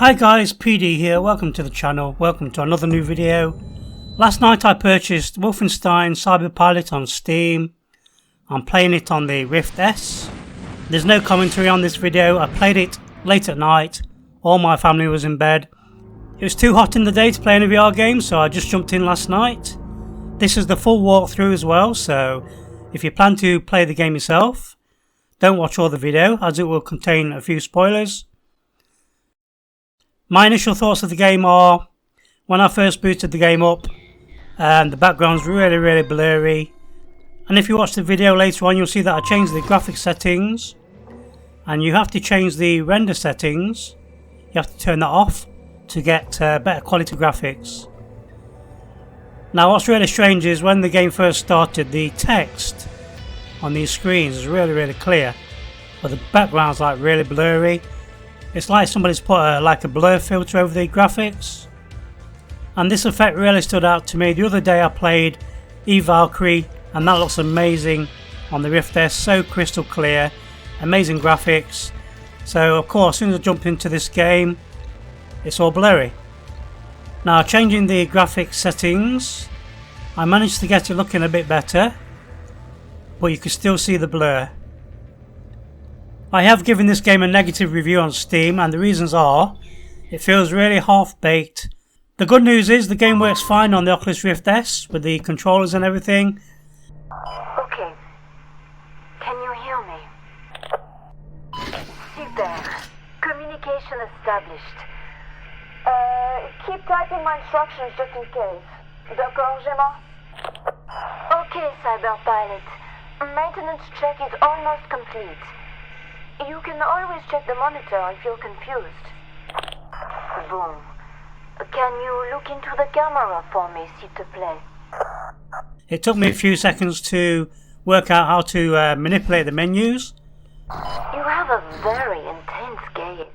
Hi guys, PD here, welcome to the channel, welcome to another new video. Last night I purchased Wolfenstein Cyberpilot on Steam. I'm playing it on the Rift S. There's no commentary on this video, I played it late at night, all my family was in bed. It was too hot in the day to play any VR games, so I just jumped in last night. This is the full walkthrough as well, so if you plan to play the game yourself, don't watch all the video as it will contain a few spoilers. My initial thoughts of the game are, when I first booted the game up, the background's really blurry. And if you watch the video later on, you'll see that I changed the graphics settings. And you have to change the render settings. You have to turn that off to get better quality graphics. Now what's really strange is when the game first started, the text on these screens is really clear. But the background's like really blurry. It's like somebody's put a blur filter over the graphics. And this effect really stood out to me. The other day I played Valkyrie and that looks amazing on the Rift S, so crystal clear, amazing graphics. So of course as soon as I jump into this game, it's all blurry. Now changing the graphics settings, I managed to get it looking a bit better, but you can still see the blur. I have given this game a negative review on Steam and the reasons are, it feels really half-baked. The good news is the game works fine on the Oculus Rift S with the controllers and everything. Okay, can you hear me? Sit there. Communication established. Keep typing my instructions just in case. D'accord, Gemma? Okay, Cyberpilot. Maintenance check is almost complete. You can always check the monitor if you're confused. Boom. Can you look into the camera for me, s'il te plaît? It took me a few seconds to work out how to manipulate the menus. You have a very intense gaze.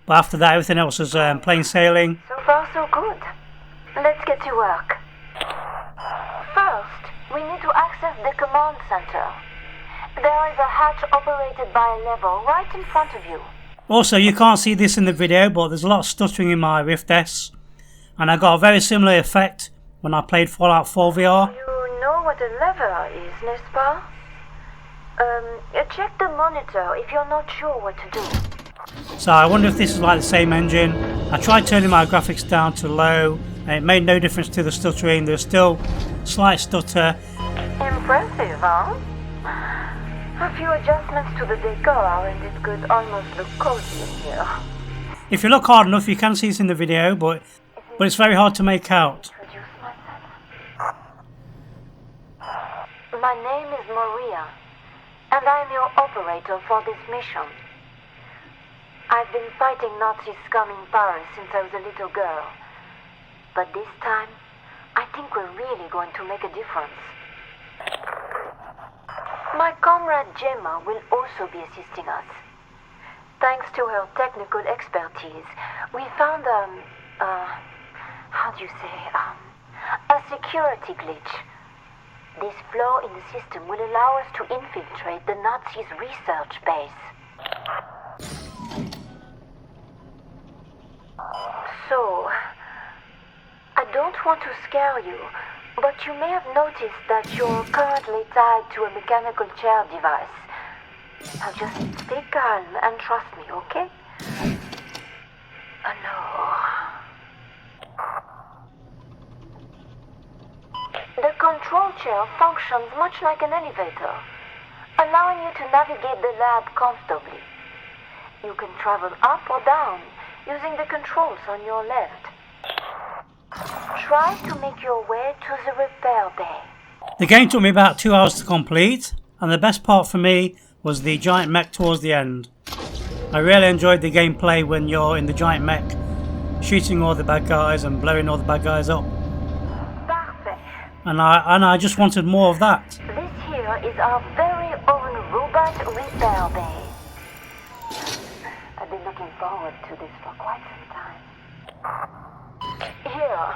But after that everything else was plain sailing. So far so good. Let's get to work. First, we need to access the command center. There is a hatch operated by a lever right in front of you. Also, you can't see this in the video, but there's a lot of stuttering in my Rift S. And I got a very similar effect when I played Fallout 4 VR. You know what a lever is, n'est-ce pas? Check the monitor if you're not sure what to do. So I wonder if this is like the same engine. I tried turning my graphics down to low, and it made no difference to the stuttering. There's still slight stutter. Impressive, huh? A few adjustments to the decor and it could almost look cozy in here. If you look hard enough you can see it in the video, but it's very hard to make out. Introduce myself. My name is Maria, and I am your operator for this mission. I've been fighting Nazi scum in Paris since I was a little girl. But this time, I think we're really going to make a difference. My comrade Gemma will also be assisting us. Thanks to her technical expertise, we found a security glitch. This flaw in the system will allow us to infiltrate the Nazis' research base. So, I don't want to scare you, but you may have noticed that you're currently tied to a mechanical chair device. Now just stay calm and trust me, okay? Hello. The control chair functions much like an elevator, allowing you to navigate the lab comfortably. You can travel up or down using the controls on your left. Try to make your way to the repair bay. The game took me about 2 hours to complete, and the best part for me was the giant mech towards the end. I really enjoyed the gameplay when you're in the giant mech, shooting all the bad guys and blowing all the bad guys up. Parfait. And I just wanted more of that. This here is our very own robot repair bay. I've been looking forward to this for quite some time. Here,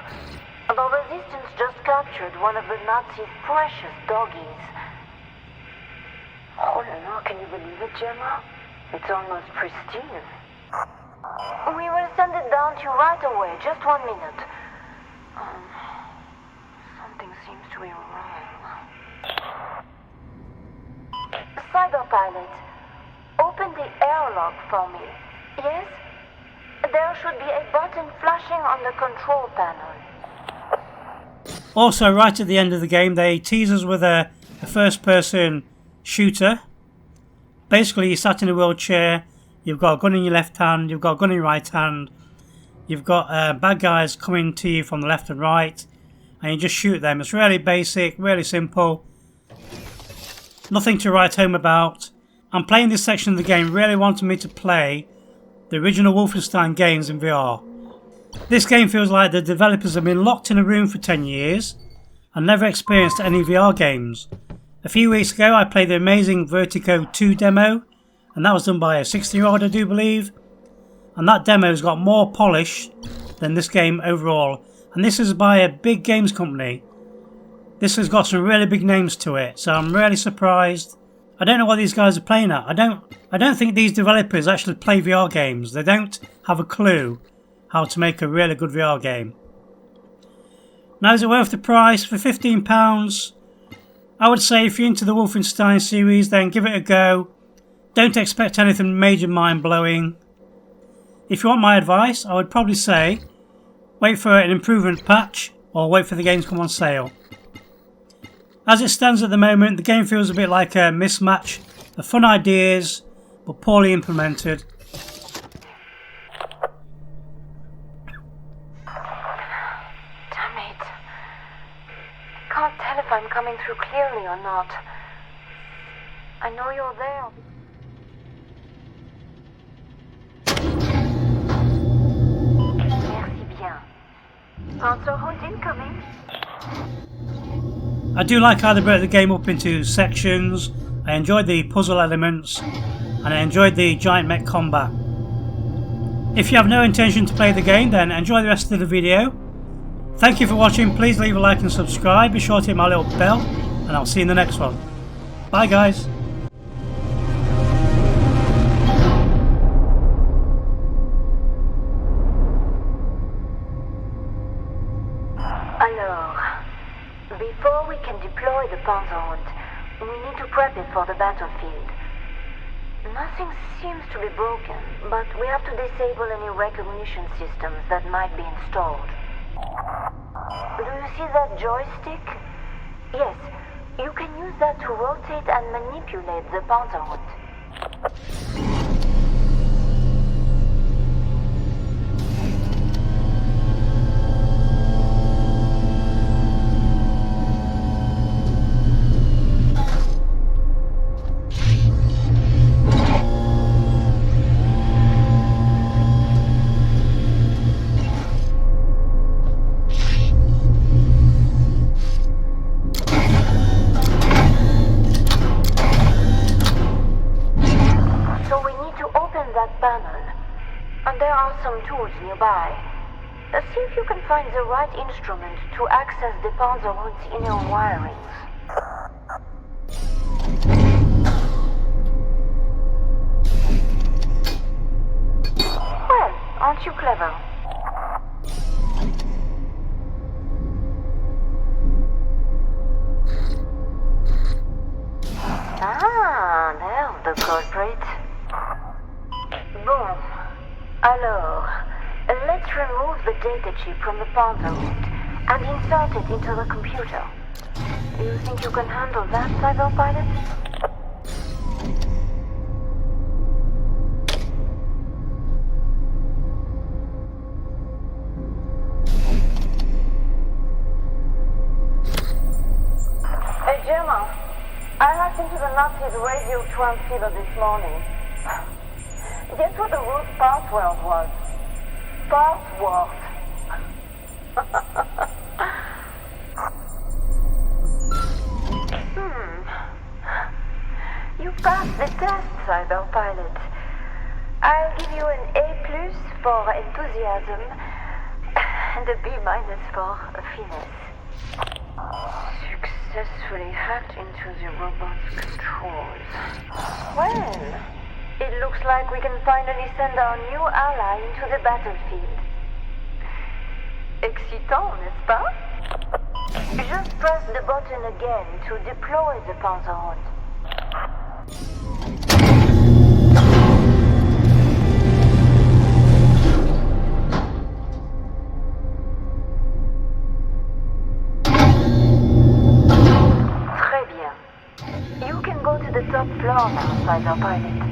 the resistance just captured one of the Nazis' precious doggies. Oh no, can you believe it, Gemma? It's almost pristine. We will send it down to you right away. Just 1 minute. Something seems to be wrong. Cyberpilot, open the airlock for me. Yes? There should be a button flashing on the control panel. Also, right at the end of the game, they tease us with a first-person shooter. Basically, you're sat in a wheelchair, you've got a gun in your left hand, you've got a gun in your right hand, you've got bad guys coming to you from the left and right, and you just shoot them. It's really basic, really simple. Nothing to write home about. I'm playing this section of the game really wanted me to play the original Wolfenstein games in VR. This game feels like the developers have been locked in a room for 10 years and never experienced any VR games. A few weeks ago I played the amazing Vertigo 2 demo, and that was done by a 16-year-old I do believe, and that demo's got more polish than this game overall, and this is by a big games company. This has got some really big names to it, so I'm really surprised. I don't know what these guys are playing at. I don't think these developers actually play VR games. They don't have a clue how to make a really good VR game. Now, is it worth the price? For £15, I would say if you're into the Wolfenstein series, then give it a go. Don't expect anything major mind-blowing. If you want my advice, I would probably say wait for an improvement patch or wait for the game to come on sale. As it stands at the moment, the game feels a bit like a mismatch of fun ideas but poorly implemented. Damn it. I can't tell if I'm coming through clearly or not. I know you're there. Merci bien. Panzerhund incoming. I do like how they broke the game up into sections. I enjoyed the puzzle elements and I enjoyed the giant mech combat. If you have no intention to play the game, then enjoy the rest of the video. Thank you for watching. Please leave a like and subscribe. Be sure to hit my little bell and I'll see you in the next one. Bye guys. Before we can deploy the Panzerhund, we need to prep it for the battlefield. Nothing seems to be broken, but we have to disable any recognition systems that might be installed. Do you see that joystick? Yes, you can use that to rotate and manipulate the Panzerhund. And there are some tools nearby. See if you can find the right instrument to access the Panzerhund's inner wirings. Well, aren't you clever? Ah, there's the culprit. Bon. Alors, let's remove the data chip from the Panzerhund and insert it into the computer. Do you think you can handle that, Cyberpilot? Hey, Gemma. I hacked into the Nazis' radio transceiver this morning. Guess what the root password was? Password. You passed the test, Cyberpilot. I'll give you an A+ for enthusiasm and a B- for finesse. Successfully hacked into the robot's controls. Well, It looks like we can finally send our new ally into the battlefield. Excitant, n'est-ce pas? Just press the button again to deploy the Panzerhund. Très bien. You can go to the top floor now, Cyberpilot.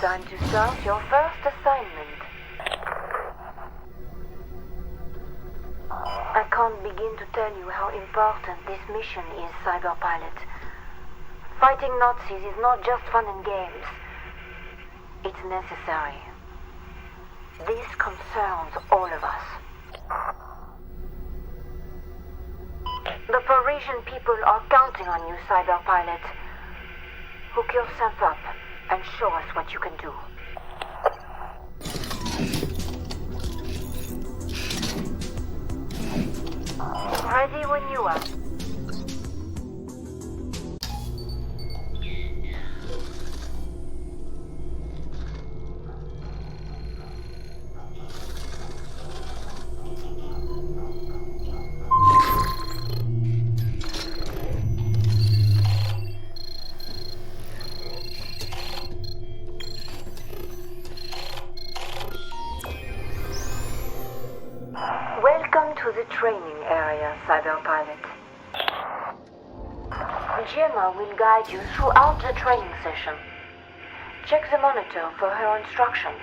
Time to start your first assignment. I can't begin to tell you how important this mission is, Cyberpilot. Fighting Nazis is not just fun and games. It's necessary. This concerns all of us. The Parisian people are counting on you, Cyberpilot. Hook yourself up and show us what you can do. Ready when you are. Welcome to the training area, Cyberpilot. Gemma will guide you throughout the training session. Check the monitor for her instructions.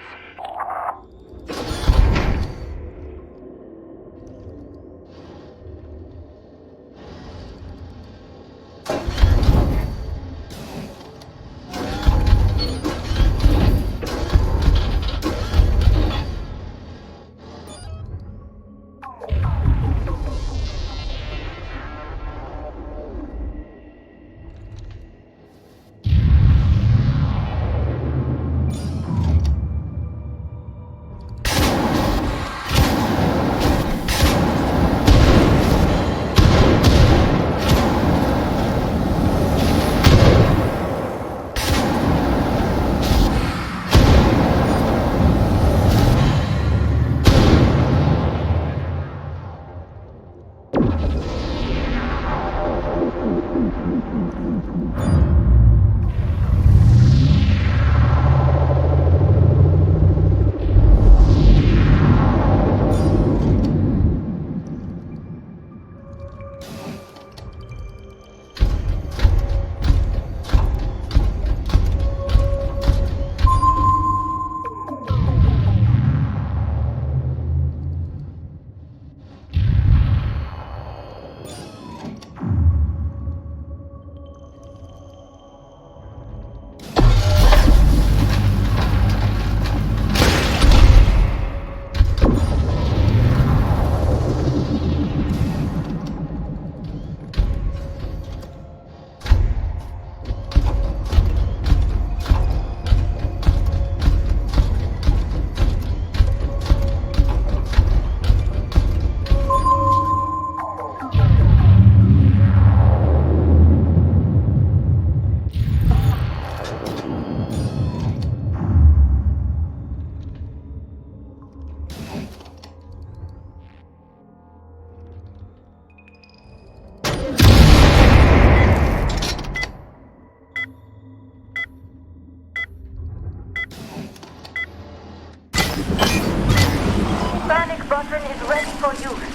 Panic button is ready for use.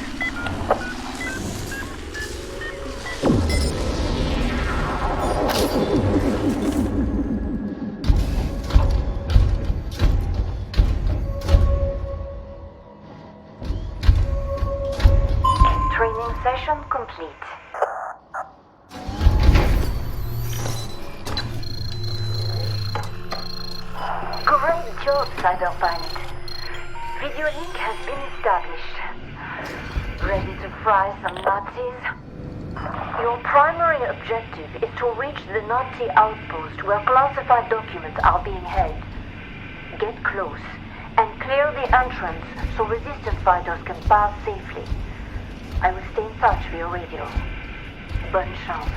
Training session complete. Great job, Cyberpilot. Video link has been established. Ready to fry some Nazis? Your primary objective is to reach the Nazi outpost where classified documents are being held. Get close and clear the entrance so resistance fighters can pass safely. I will stay in touch via radio. Bonne chance.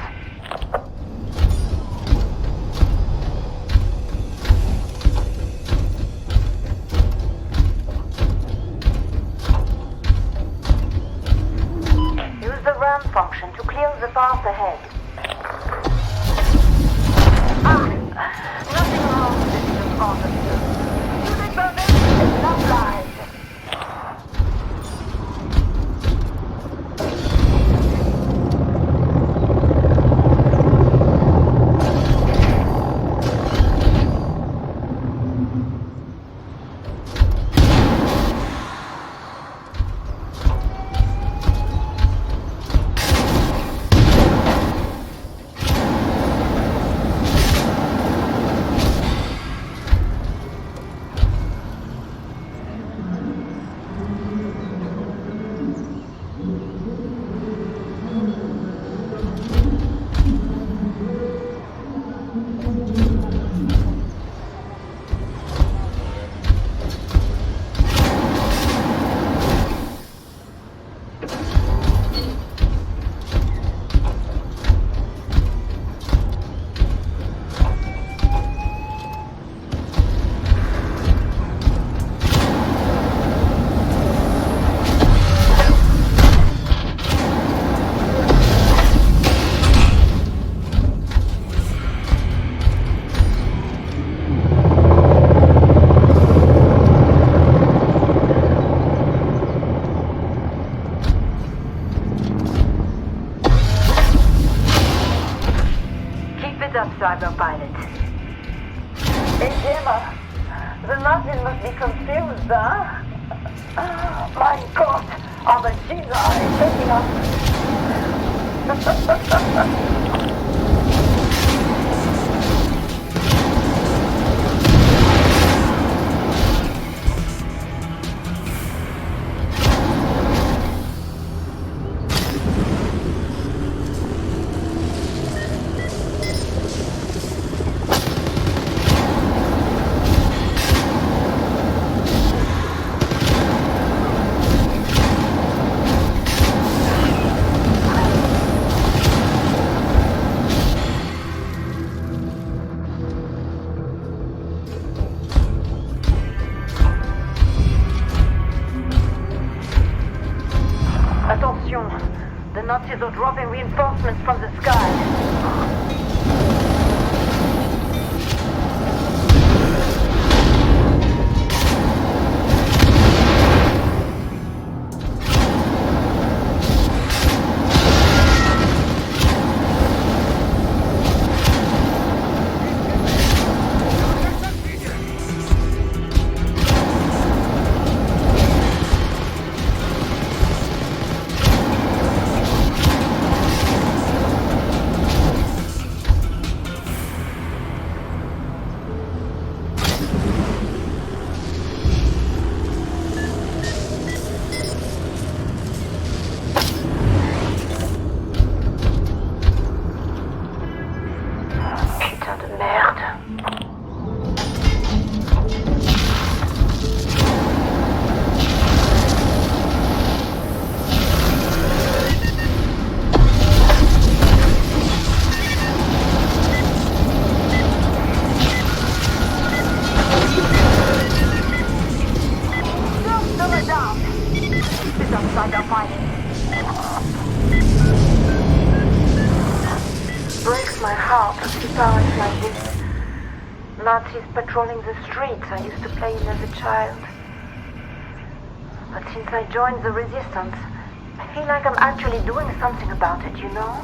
Use the RAM function to clear the path ahead. Nothing wrong with this in front of you. Music bonus is not live. Cyberpilot. Hey, Gemma. The Nazis must be confused, huh? My God, our machines are taking us. Attention, the Nazis are dropping reinforcements from the sky. Breaks my heart to see powers like this. Nazis patrolling the streets I used to play in as a child. But since I joined the resistance, I feel like I'm actually doing something about it, you know?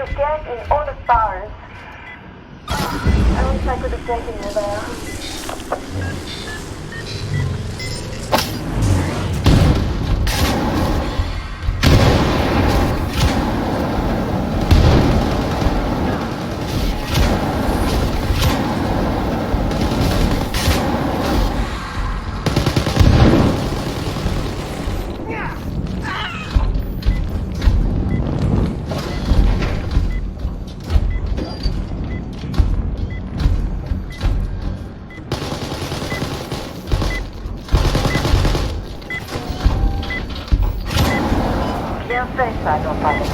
to get in all the bars. I wish I could have taken you there. Bien fait, Cyberpilot.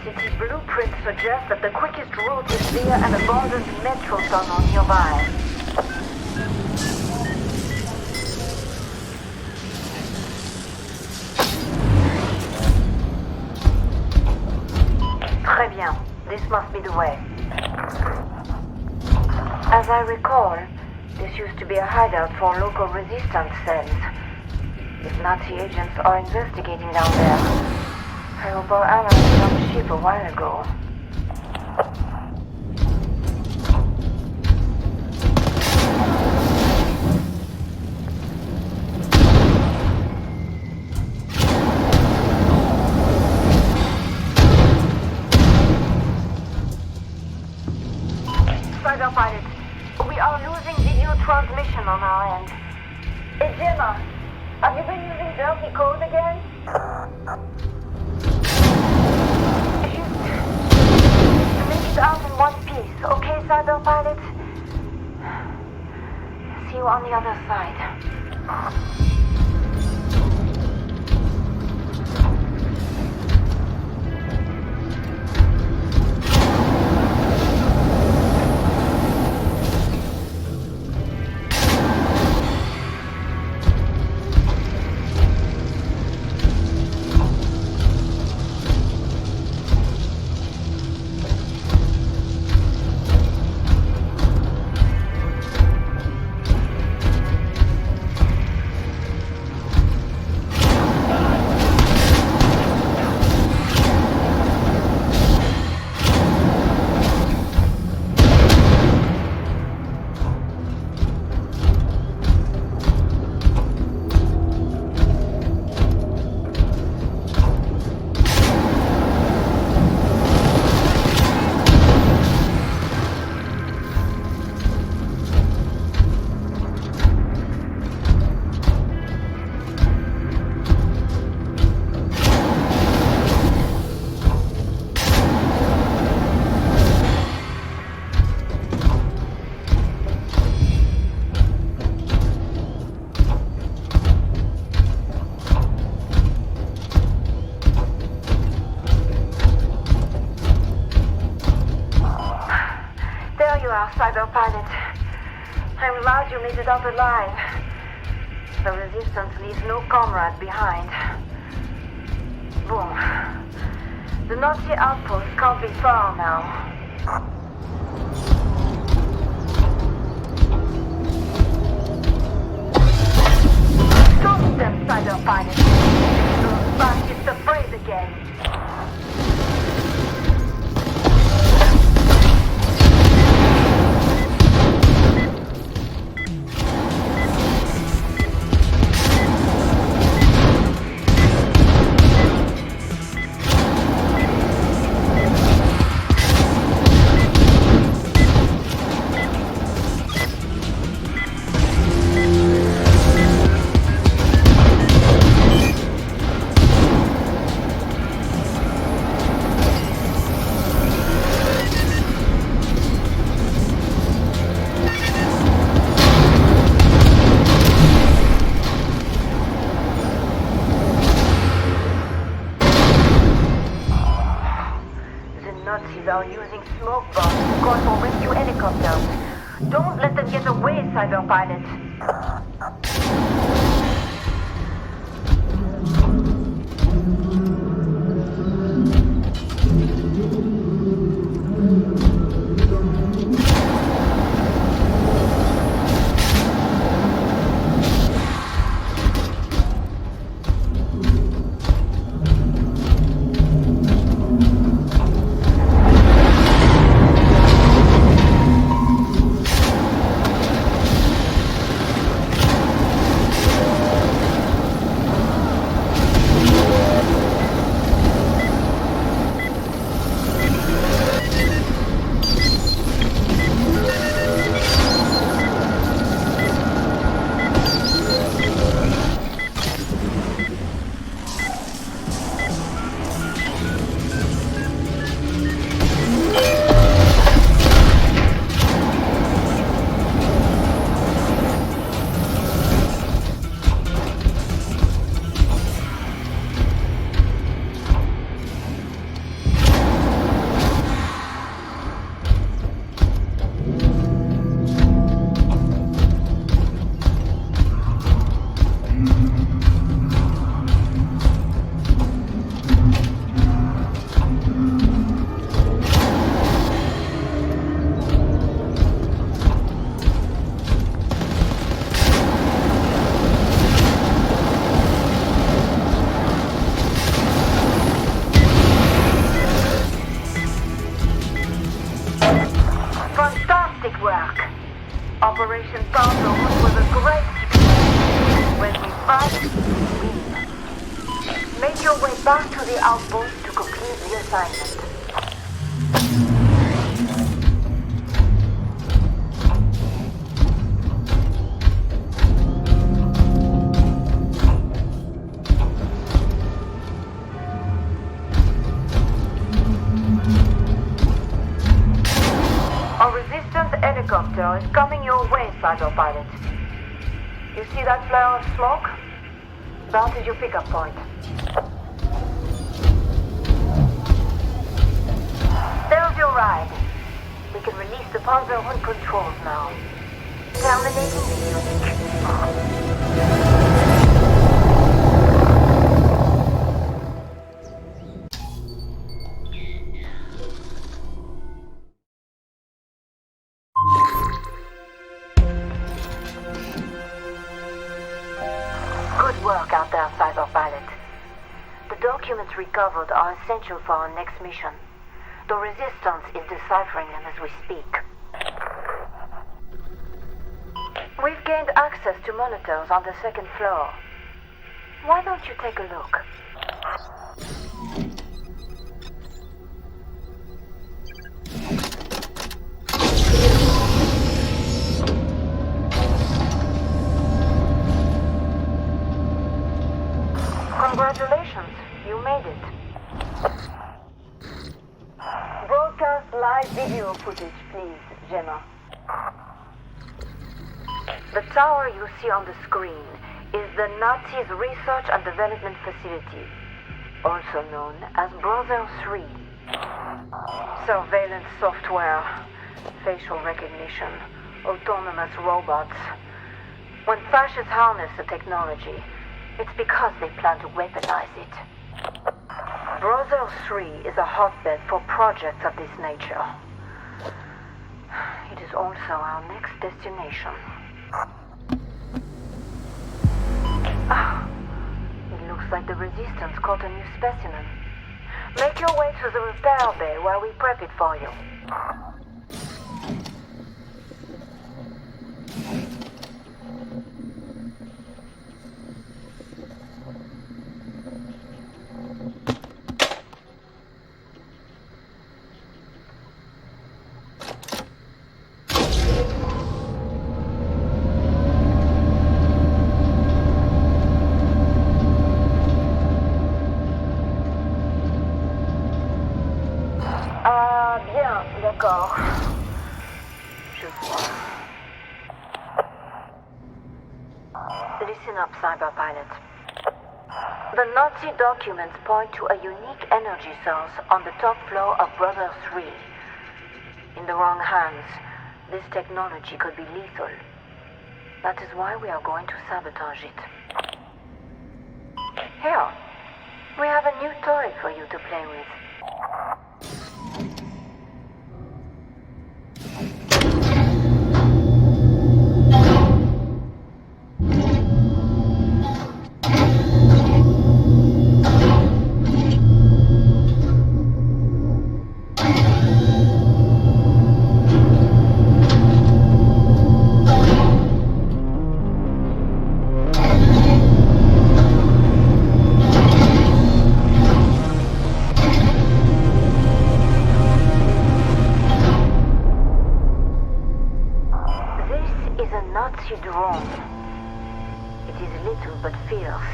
City blueprints suggest that the quickest route is via an abandoned metro tunnel nearby. Très bien. This must be the way. As I recall, this used to be a hideout for local resistance cells. If Nazi agents are investigating down there, I hope our allies jumped ship a while ago. Cyberpilot, we are losing video transmission on our end. Hey, Gemma. Have you been using dirty code again? Just make it out in one piece, okay, Cyberpilot? See you on the other side. Cyberpilot. I'm glad you made it out alive. The Resistance leaves no comrade behind. Boom. The Nazi outpost can't be far now. Stop them, Cyberpilot. Those bastards afraid again. Are using smoke bombs to control rescue helicopters. Don't let them get away, Cyberpilot. work. Operation Barcelona was a great success. When we fight, we win. Make your way back to the Outpost to complete the assignment. A resistance helicopter is coming your way, Cyberpilot. You see that flare of smoke? That is your pickup point. There's your ride. We can release the Panzerhund controls now. Terminating the unit. Good work out there, Cyberpilot. The documents recovered are essential for our next mission. The Resistance is deciphering them as we speak. We've gained access to monitors on the second floor. Why don't you take a look? Congratulations, you made it. Broadcast live video footage, please, Gemma. The tower you see on the screen is the Nazis' Research and Development Facility, also known as Brother 3. Surveillance software, facial recognition, autonomous robots. When fascists harness the technology, it's because they plan to weaponize it. Brother 3 is a hotbed for projects of this nature. It is also our next destination. It looks like the Resistance caught a new specimen. Make your way to the repair bay where we prep it for you. Bien, d'accord. Je vois. Listen up, Cyberpilot. The Nazi documents point to a unique energy source on the top floor of Brother 3. In the wrong hands, this technology could be lethal. That is why we are going to sabotage it. Here, we have a new toy for you to play with. But fierce,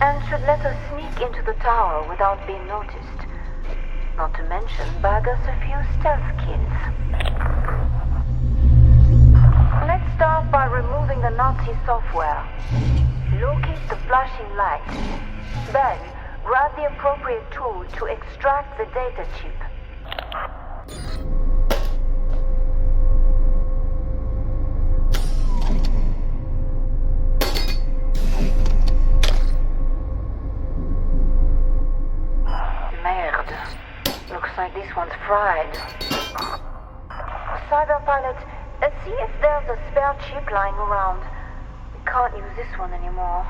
and should let us sneak into the tower without being noticed. Not to mention bag us a few stealth kills. Let's start by removing the Nazi software. Locate the flashing light. Then, grab the appropriate tool to extract the data chip. Looks like this one's fried. Cyberpilot, see if there's a spare chip lying around. We can't use this one anymore.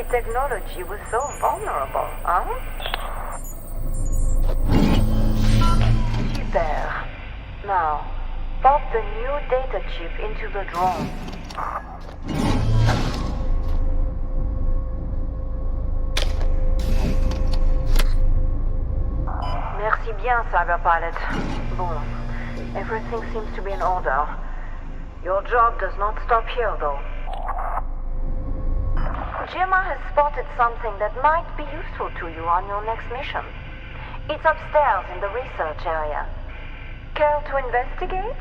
legacy technology was so vulnerable, huh? Super. Now, pop the new data chip into the drone. Merci bien, Cyberpilot. Bon, everything seems to be in order. Your job does not stop here, though. Gemma has spotted something that might be useful to you on your next mission. It's upstairs in the research area. Care to investigate?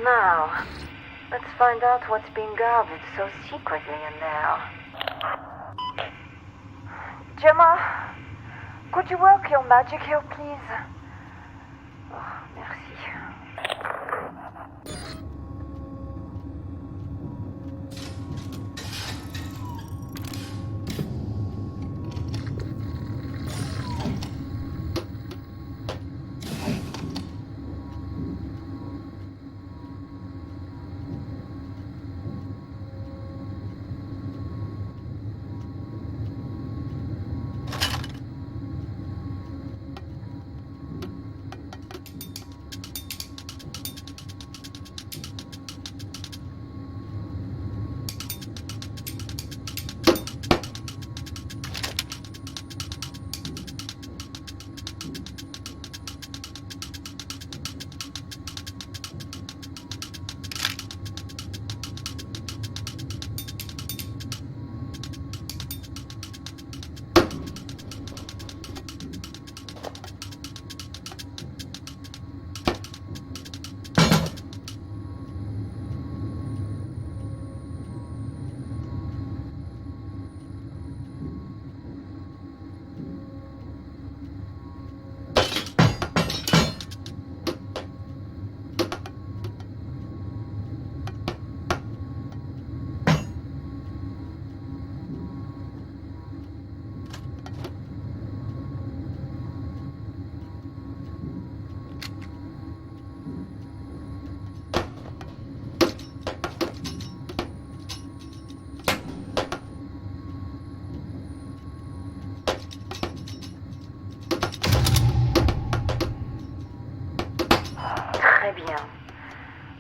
Now, let's find out what's being guarded so secretly in there. Gemma, could you work your magic here, please? Oh, merci.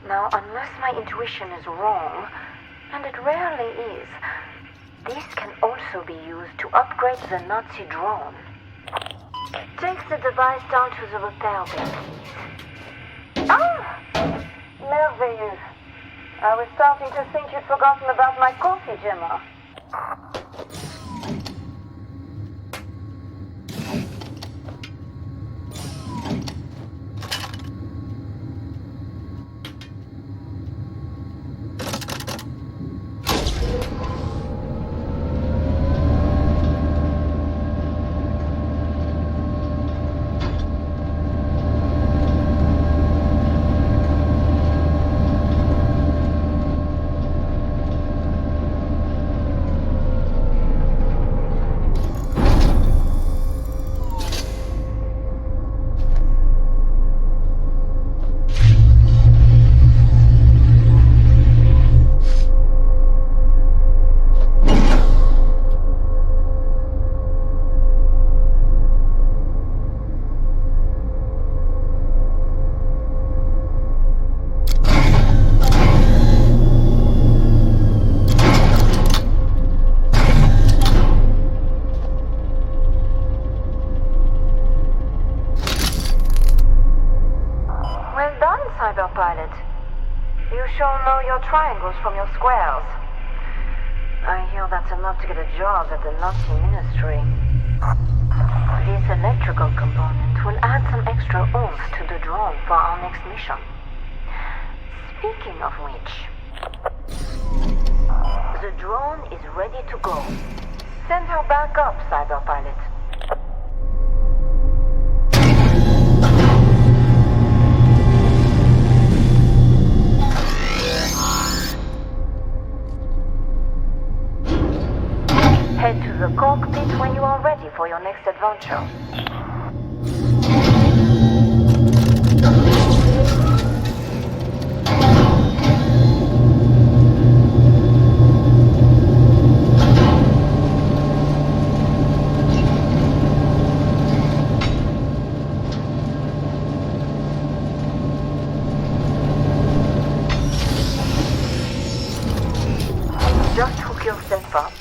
Now, unless my intuition is wrong, and it rarely is, this can also be used to upgrade the Nazi drone. Take the device down to the repair bay, please. Ah! Merveilleux. I was starting to think you'd forgotten about my coffee, Gemma. Cyberpilot. You sure know your triangles from your squares. I hear that's enough to get a job at the Nazi ministry. This electrical component will add some extra oomph to the drone for our next mission. Speaking of which, the drone is ready to go. Send her back up, Cyberpilot. poncho. Just hook yourself up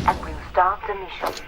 and we'll start the mission.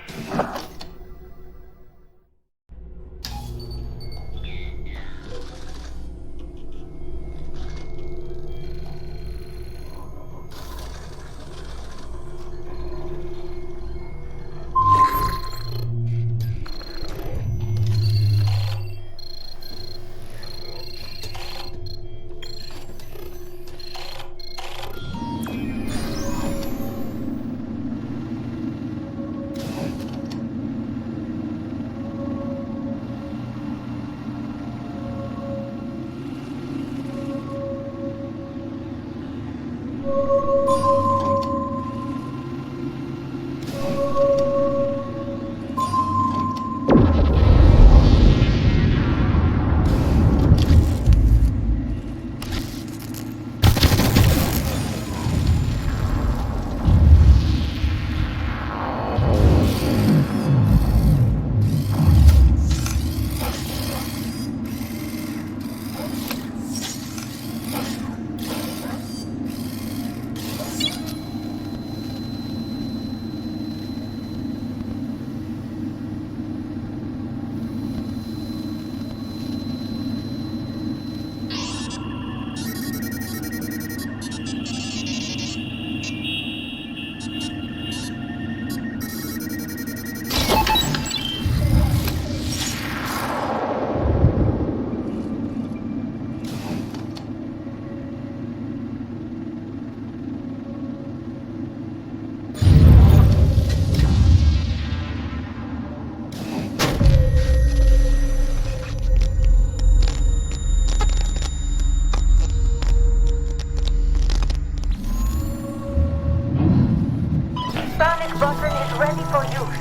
Button is ready for use.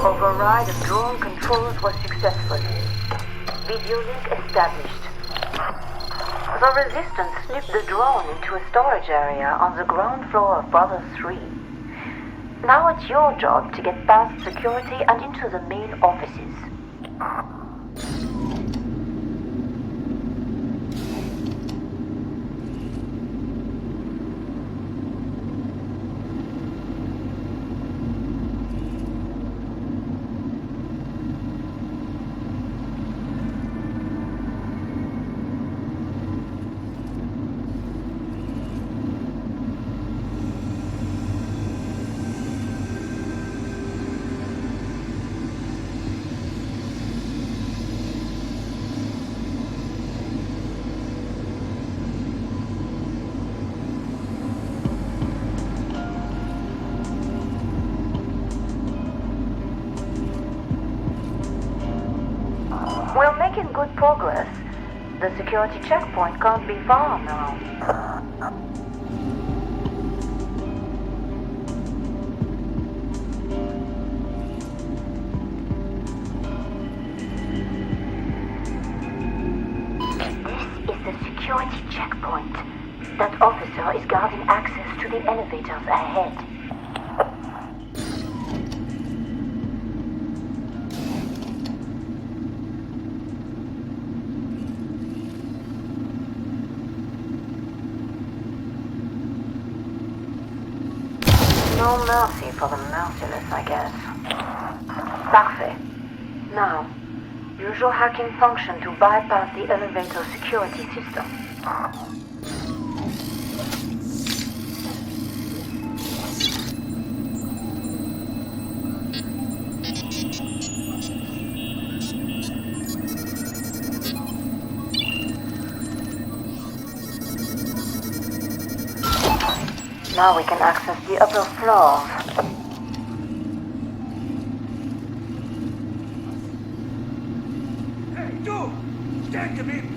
Override of drone controls was successful. Video link established. The Resistance slipped the drone into a storage area on the ground floor of Brother 3. Now it's your job to get past security and into the main offices. We're making good progress. The security checkpoint can't be far now. This is the security checkpoint. That officer is guarding access to the elevators ahead. No mercy for the merciless, I guess. Parfait. Now, use your hacking function to bypass the elevator security system. Now we can access the upper floors. Du! Stehen geblieben!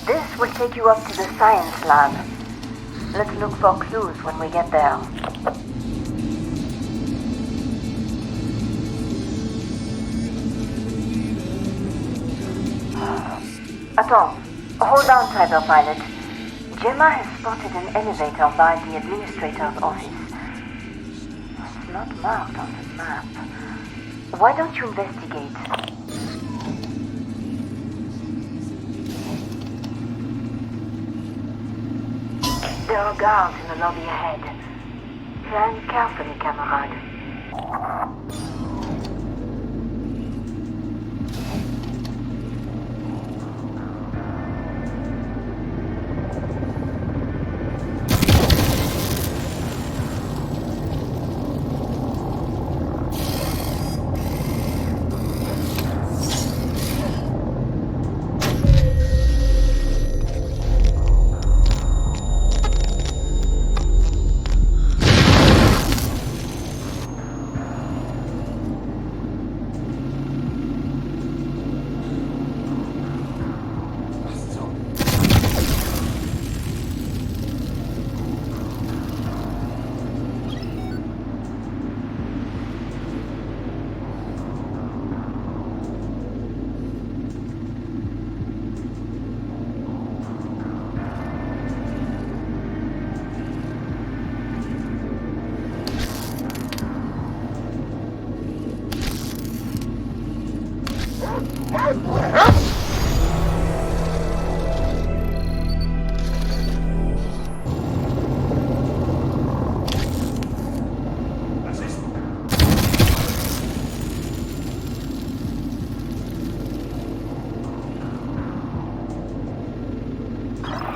This will take you up to the science lab. Let's look for clues when we get there. Attends. Hold on, Cyberpilot. Gemma has spotted an elevator by the administrator's office. It's not marked on the map. Why don't you investigate? There are guards in the lobby ahead. Plan carefully, camarade.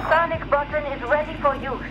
Panic button is ready for use.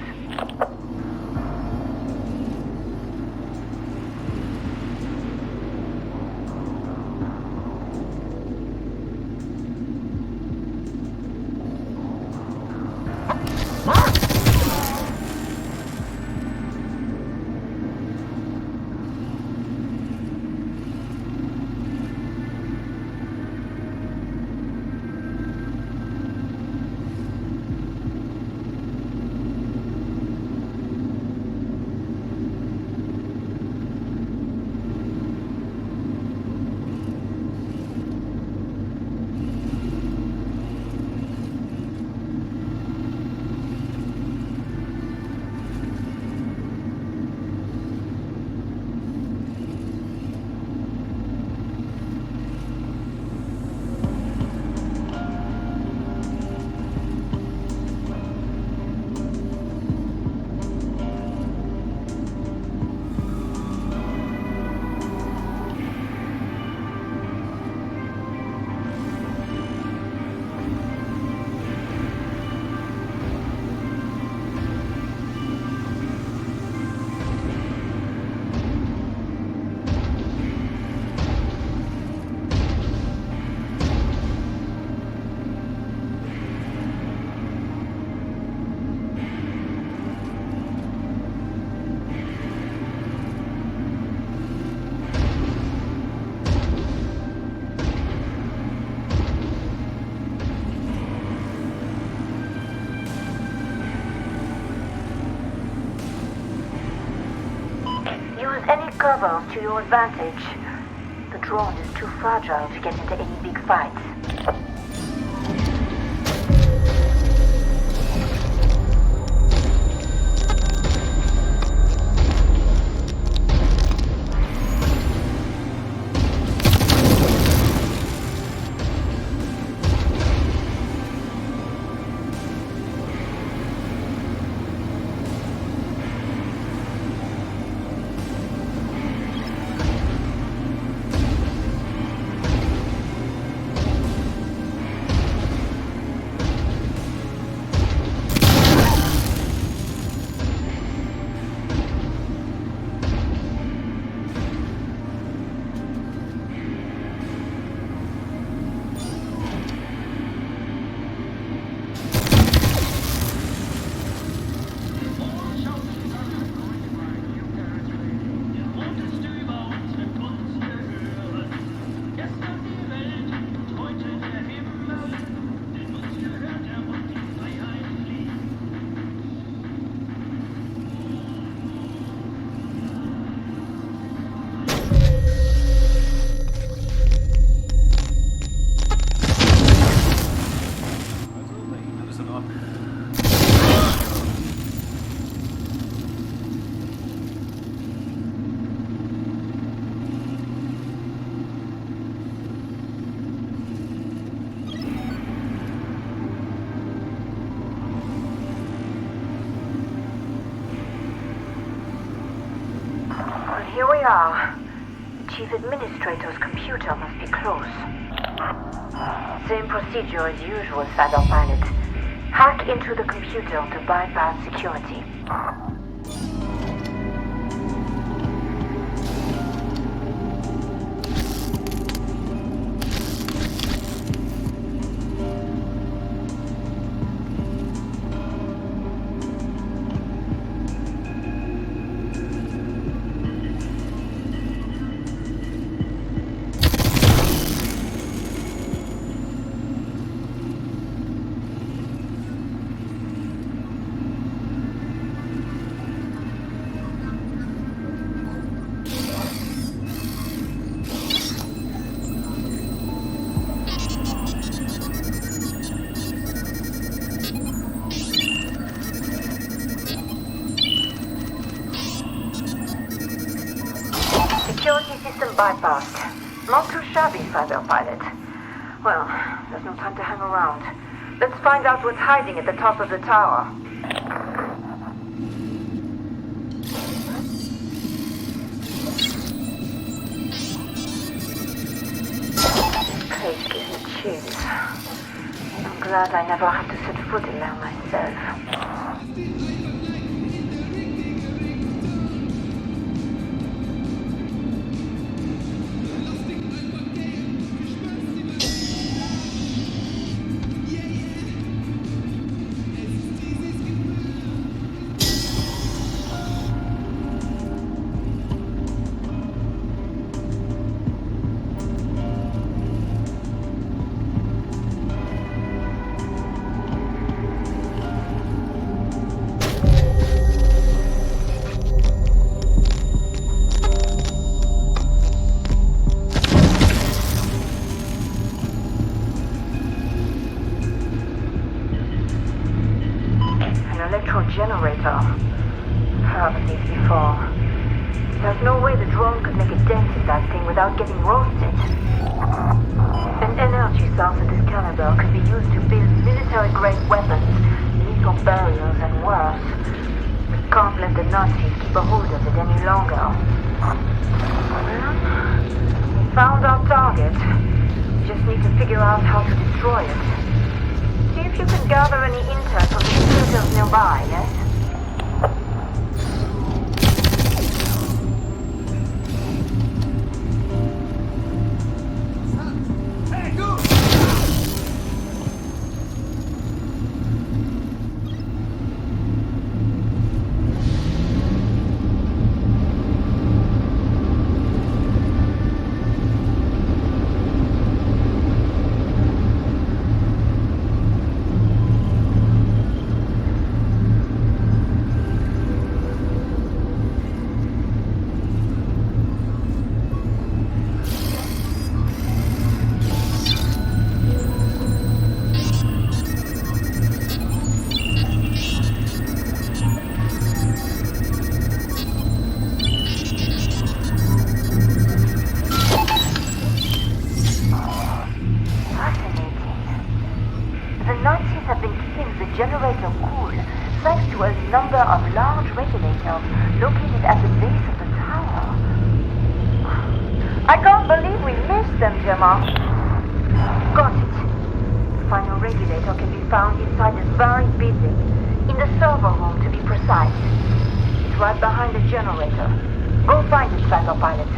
Use any cover to your advantage. The drone is too fragile to get into any big fights. here we are. The Chief Administrator's computer must be close. Same procedure as usual, Cyberpilot. Hack into the computer to bypass security. Security system bypassed. Not too shabby, Cyberpilot. Well, there's no time to hang around. Let's find out what's hiding at the top of the tower. This place gives me chills. I'm glad I never have to set foot in there myself. Generator. Heard of these before. There's no way the drone could make a dent in that thing without getting roasted. An energy source of this caliber could be used to build military-grade weapons, lethal barriers, and worse. We can't let the Nazis keep a hold of it any longer. Well, we found our target. We just need to figure out how to destroy it. See if you can gather any intel from the computers nearby, yes? Generator cool thanks to a number of large regulators located at the base of the tower. I can't believe we missed them, Gemma. Got it. The final regulator can be found inside this very building, in the server room to be precise. It's right behind the generator. Go find it, Cyberpilot.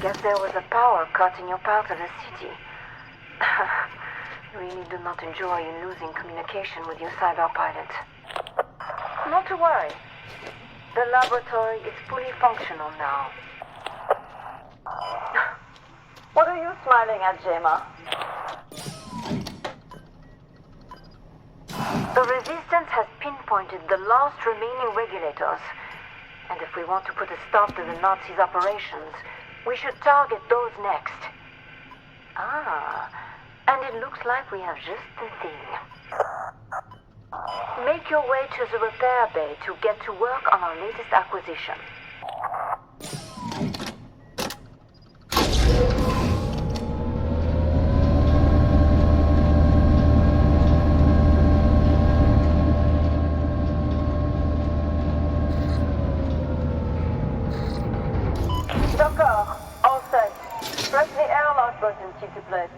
Guess there was a power cut in your part of the city. Really do not enjoy losing communication with your Cyberpilot. Not to worry. The laboratory is fully functional now. What are you smiling at, Gemma? The Resistance has pinpointed the last remaining regulators. And if we want to put a stop to the Nazis' operations, we should target those next. Ah, and it looks like we have just the thing. Make your way to the repair bay to get to work on our latest acquisition. D'accord, all set. Press the airlock button, s'il te plaît.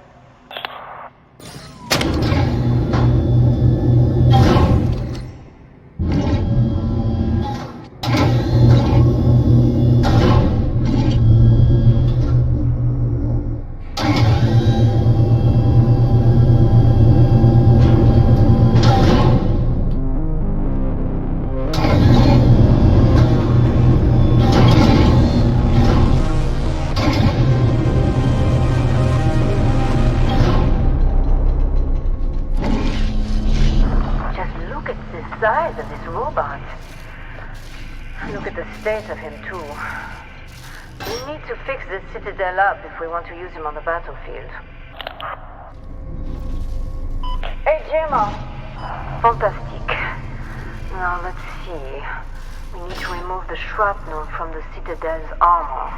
Size of this robot. Look at the state of him, too. We need to fix this Citadel up if we want to use him on the battlefield. Hey, Gemma. Fantastic. Now, let's see. We need to remove the shrapnel from the Citadel's armor.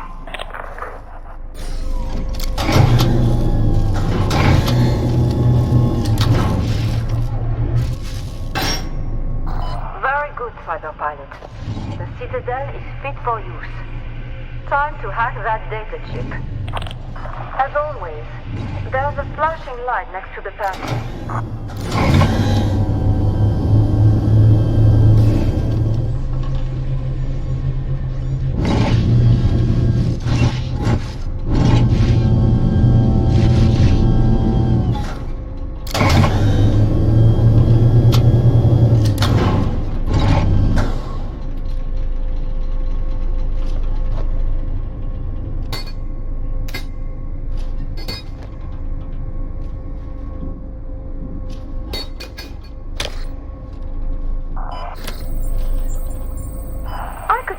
Very good, Cyberpilot. The Citadel is fit for use. Time to hack that data chip. As always, there's a flashing light next to the panel.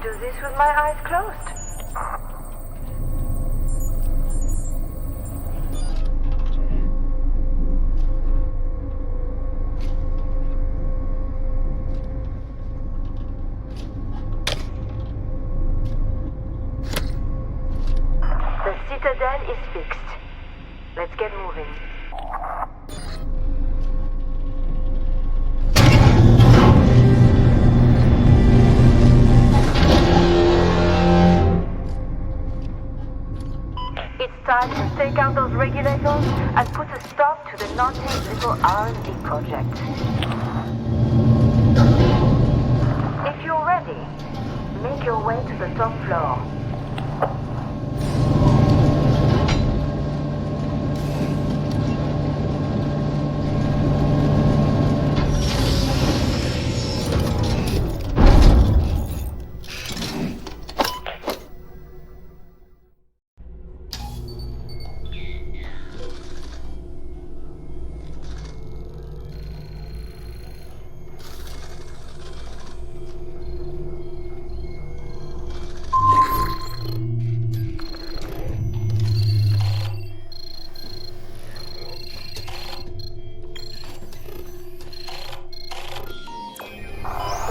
Do this with my eyes closed. The Citadel is fixed. Let's get moving. Time to take out those regulators and put a stop to the Nazis' little R&D project. If you're ready, make your way to the top floor.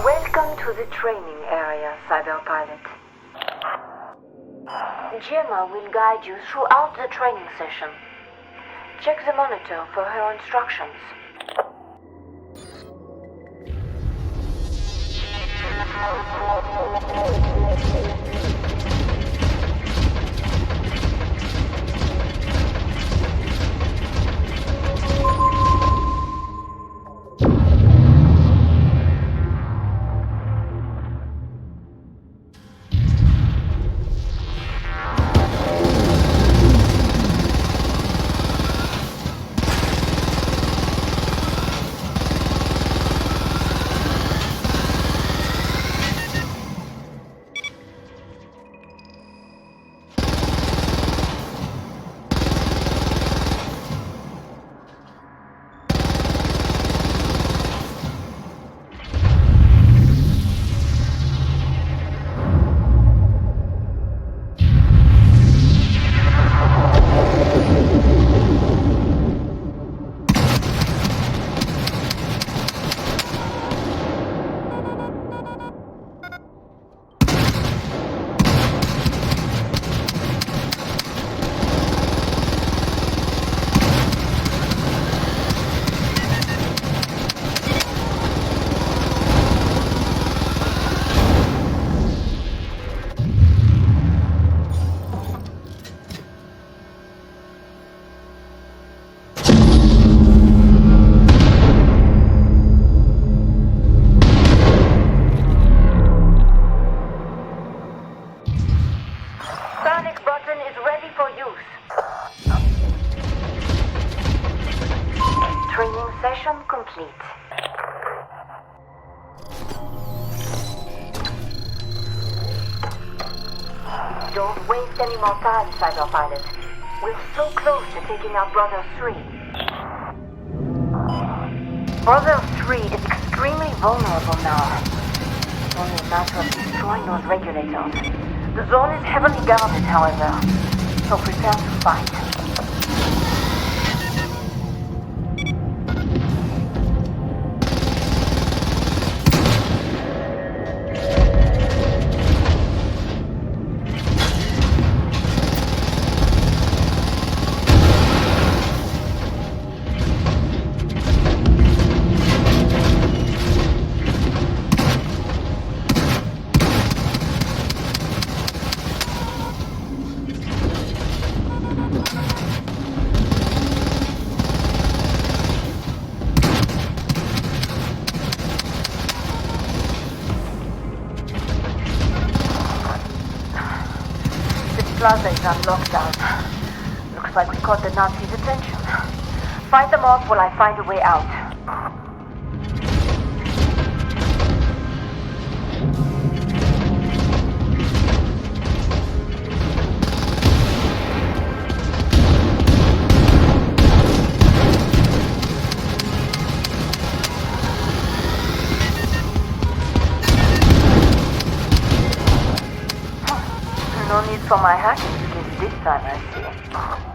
Welcome to the training area, Cyberpilot. Gemma will guide you throughout the training session. Check the monitor for her instructions. Don't waste any more time, Cyberpilot. We're so close to taking out Brother 3. Brother 3 is extremely vulnerable now. It's only a matter of destroying those regulators. The zone is heavily guarded, however, so prepare to fight. Plaza is on lockdown. Looks like we caught the Nazis' attention. Fight them off while I find a way out. No need for my hacking skills this time, I see.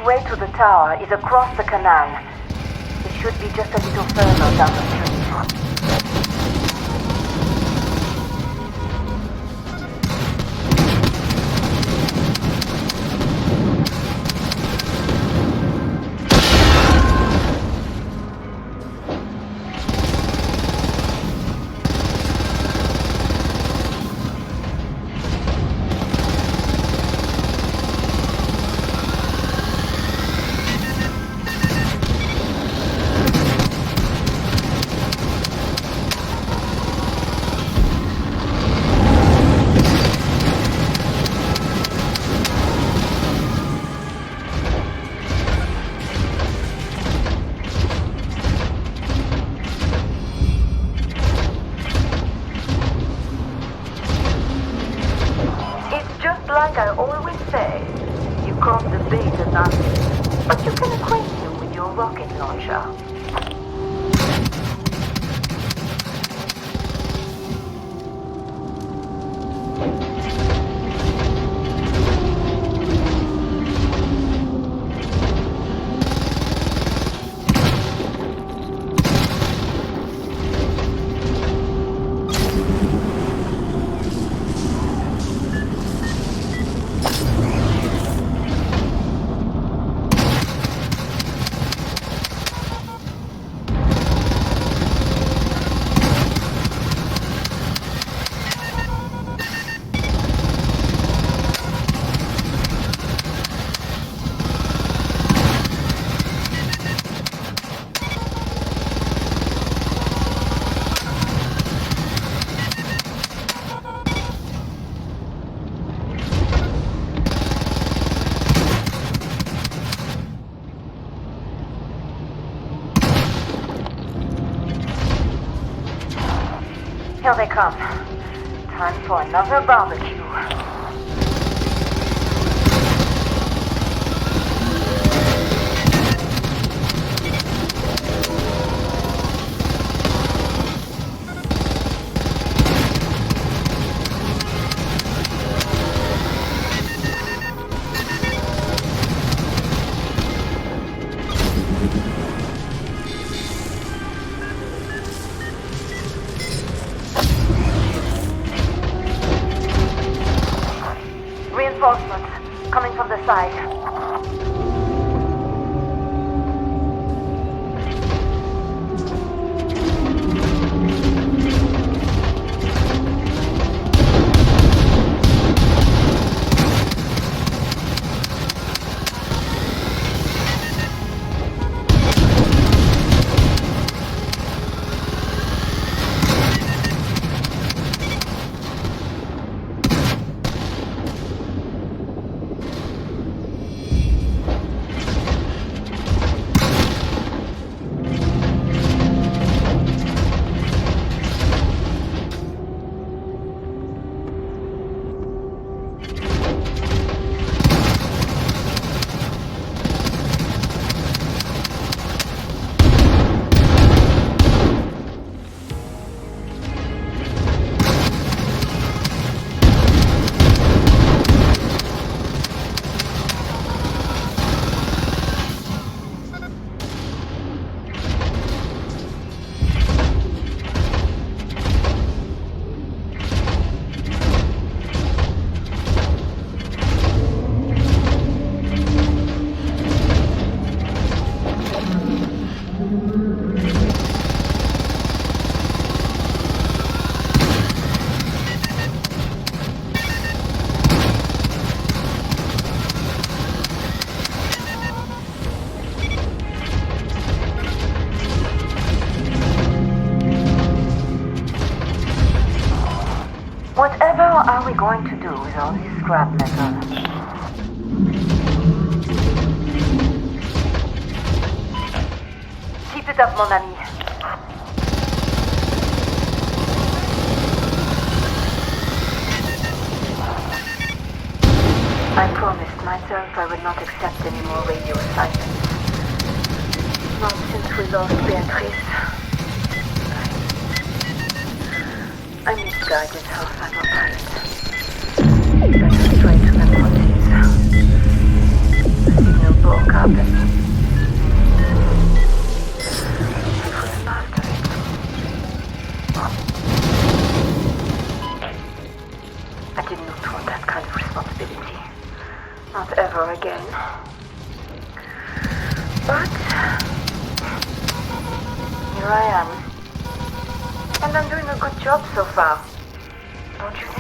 way to the tower is across the canal. It should be just a little further down the street. Nazi, but you can acquaint him with your rocket launcher. Here they come. Time for another barbecue. Reinforcements coming from the side. Whatever are we going to do with all this scrap metal? Keep it up, mon ami. I promised myself I would not accept any more radio assignments. Not since we lost Beatrice. I misguided her Cyberpilot. Better straight to the bodies. The signal broke up and I was after it. I did not want that kind of responsibility. Not ever again. But here I am. And I'm doing a good job so far, don't you think?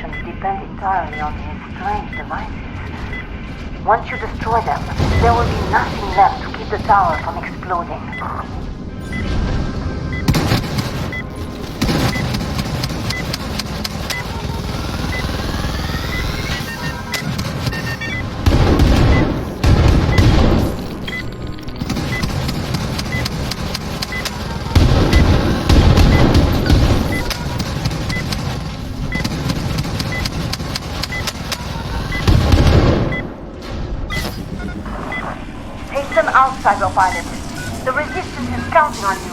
operations depend entirely on these strange devices. Once you destroy them, there will be nothing left to keep the tower from exploding. Out, Cyberpilot. The Resistance is counting on you.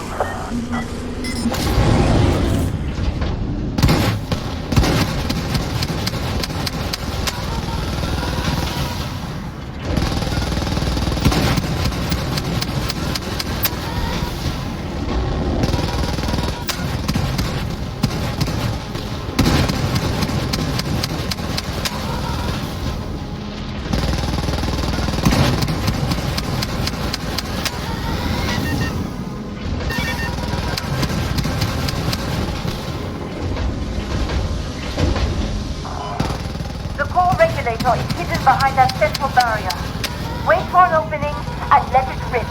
Regulator is hidden behind that central barrier. Wait for an opening and let it rip.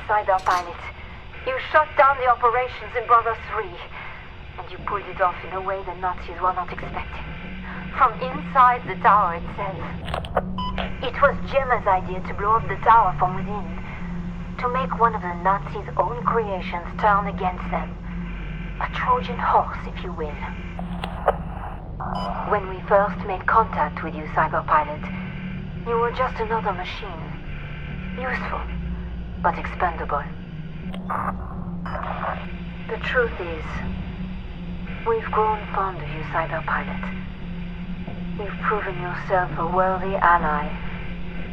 Cyberpilot. You shut down the operations in Brother 3, and you pulled it off in a way the Nazis were not expecting. From inside the tower itself. It was Gemma's idea to blow up the tower from within, to make one of the Nazis' own creations turn against them. A Trojan horse, if you will. When we first made contact with you, Cyberpilot, you were just another machine. Useful, but expendable. The truth is, we've grown fond of you, Cyberpilot. You've proven yourself a worthy ally,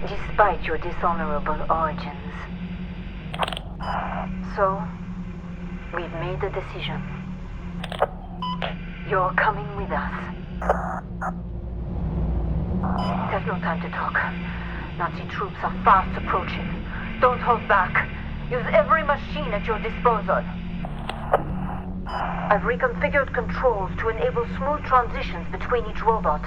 despite your dishonorable origins. So, we've made a decision. You're coming with us. There's no time to talk. Nazi troops are fast approaching. Don't hold back. Use every machine at your disposal. I've reconfigured controls to enable smooth transitions between each robot.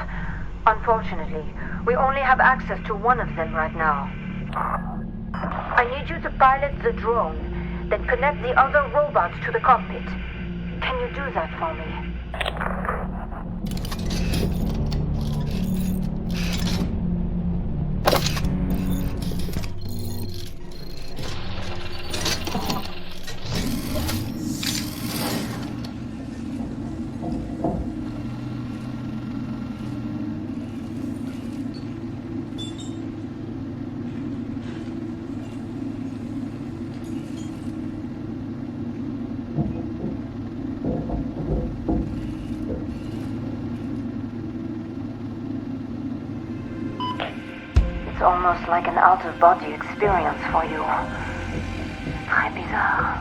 Unfortunately, we only have access to one of them right now. I need you to pilot the drone, then connect the other robots to the cockpit. Can you do that for me? It's almost like an out-of-body experience for you. Très bizarre.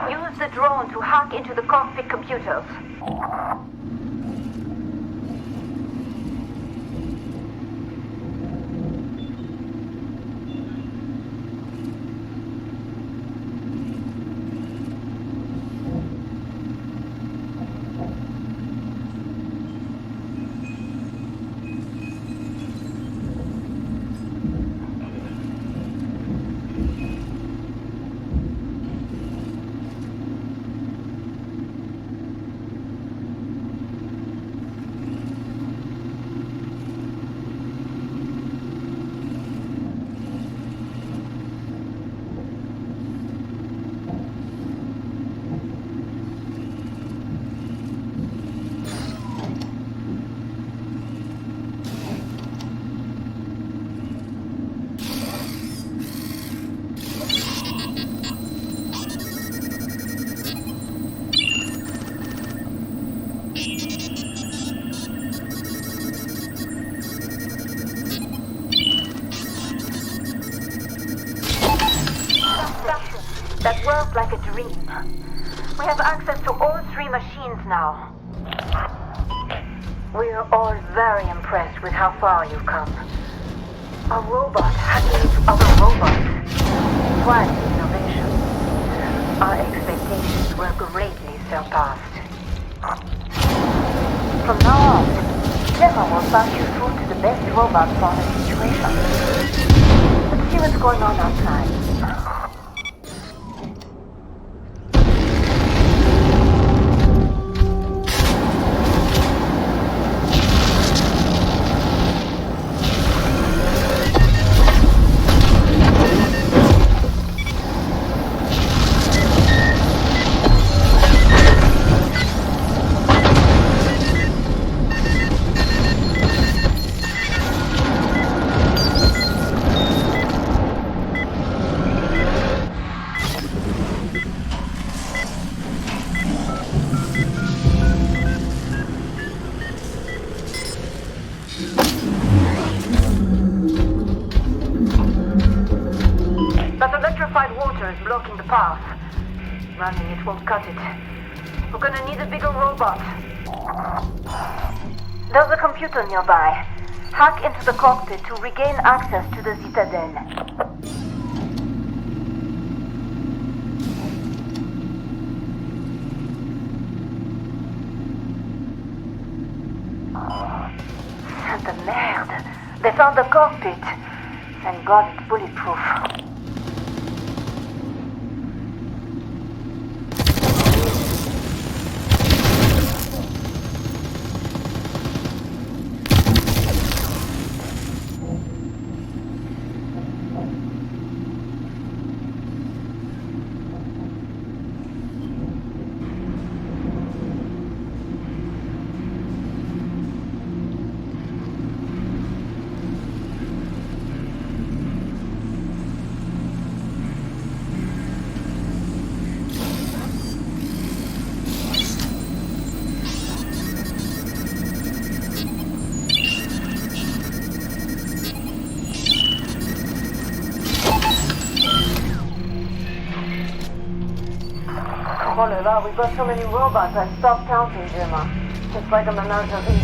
Use the drone to hack into the cockpit computers. That worked like a dream. We have access to all 3 machines now. We're all very impressed with how far you've come. A robot hacking into other robots. Quite an innovation. Our expectations were greatly surpassed. From now on, Clever will pass you through to the best robot for the situation. Let's see what's going on outside. That electrified water is blocking the path. Running it won't cut it. We're gonna need a bigger robot. There's a computer nearby. Hack into the cockpit to regain access to the Citadel. Santa merde! They found the cockpit. Thank God it's bulletproof. Oh la la, we've got so many robots, I stopped counting, Gemma. It's like a menagerie.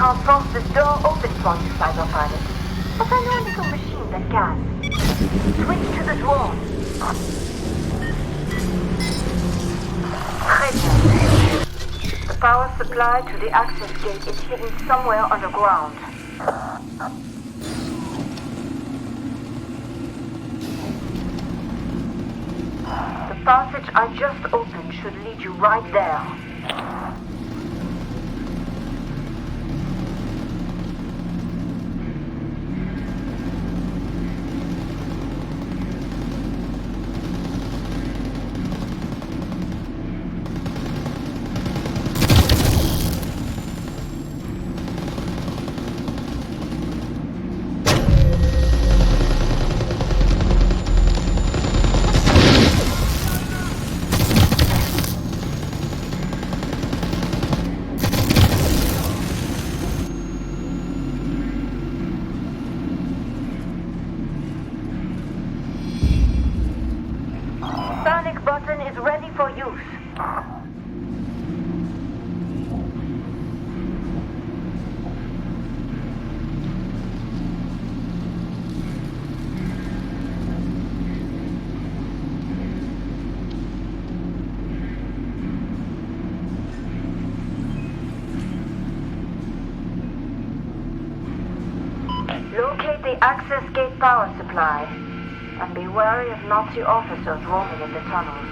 can't force this door open for you, Cyberpilot. But I know a little machine that can. Switch to the drone. Très bien. The power supply to the access gate is hidden somewhere underground. The passage I just opened should lead you right there. Panic button is ready for use. Locate the access gate power supply. And be wary of Nazi officers roaming in the tunnels.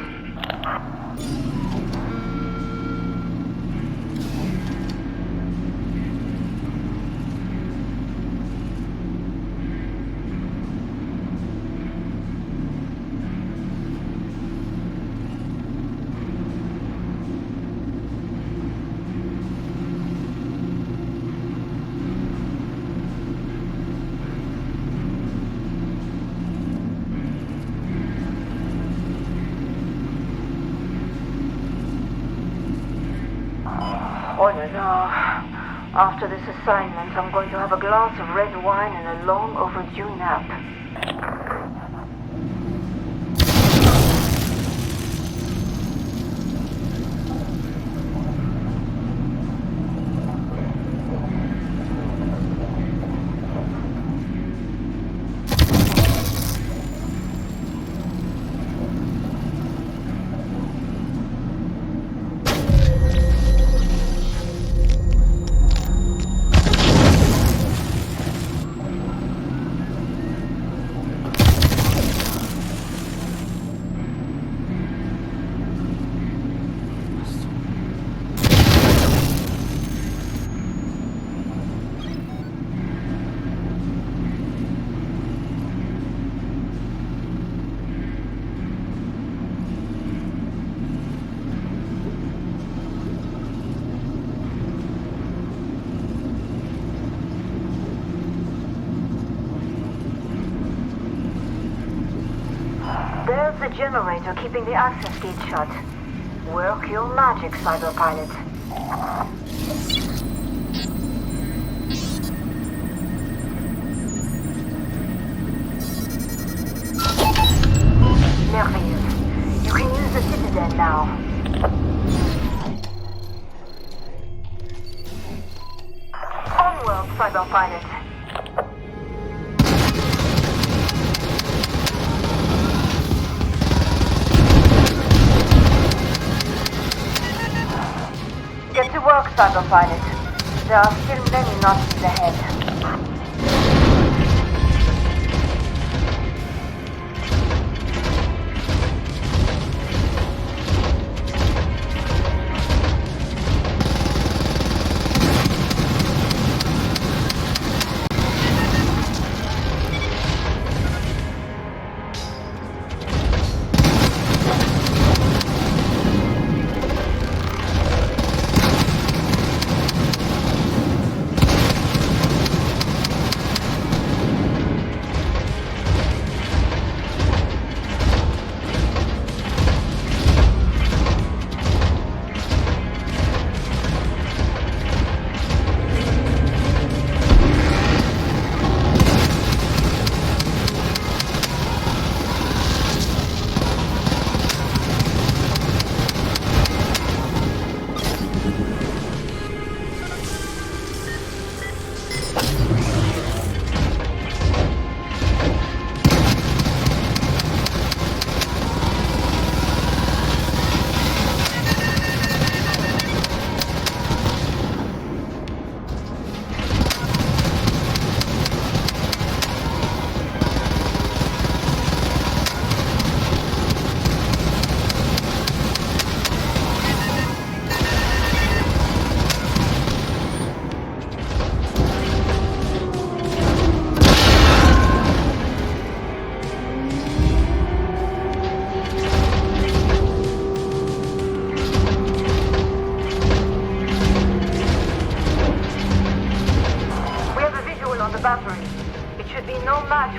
Oh no. After this assignment, I'm going to have a glass of red wine and a long overdue nap. There's the generator keeping the access gate shut. Work your magic, Cyberpilot. Merveilleux. You can use the Citadel now. Onward, Cyberpilot. Get to work, Cyberpilot. There are still many Nazis ahead.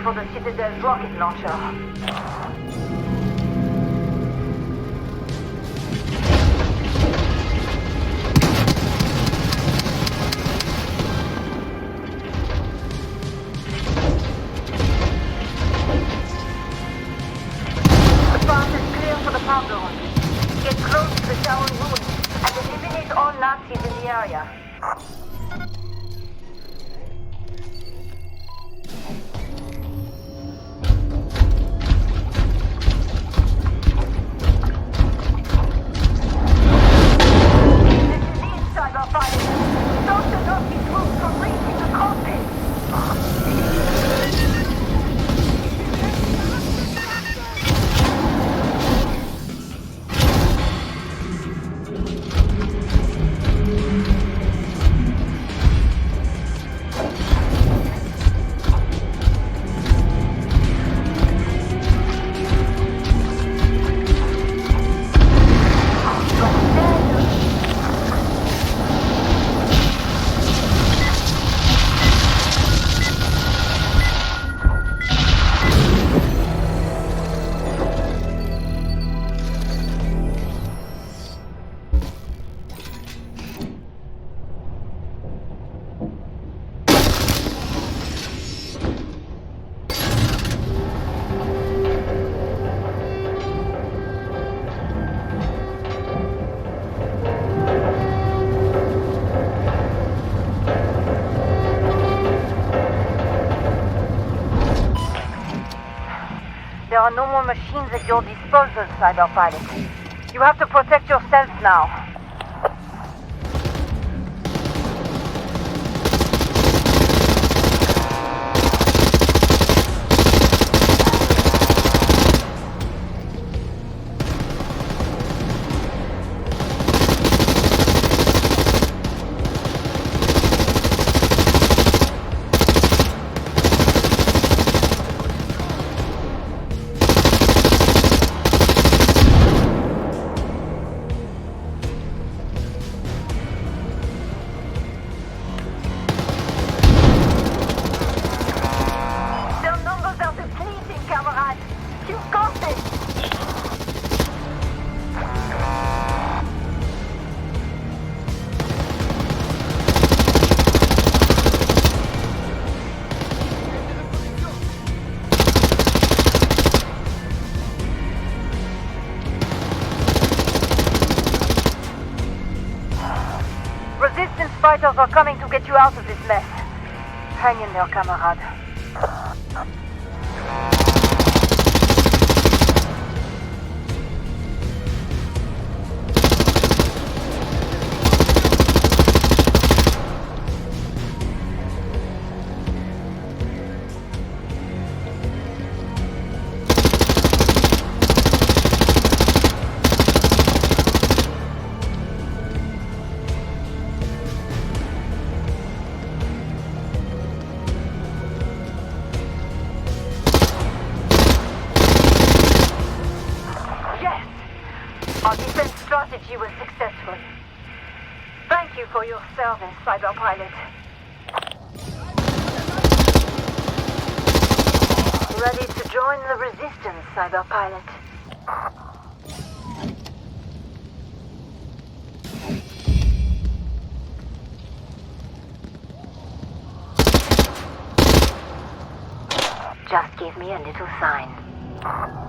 for the Citadel's rocket launcher. The path is clear for the pylon. Get close to the tower ruins and eliminate all Nazis in the area. There are no more machines at your disposal, Cyberpilot. You have to protect yourself now. Resistance fighters are coming to get you out of this mess. Hang in there, comrade. Our defense strategy was successful. Thank you for your service, Cyberpilot. Ready to join the resistance, Cyberpilot. Just give me a little sign.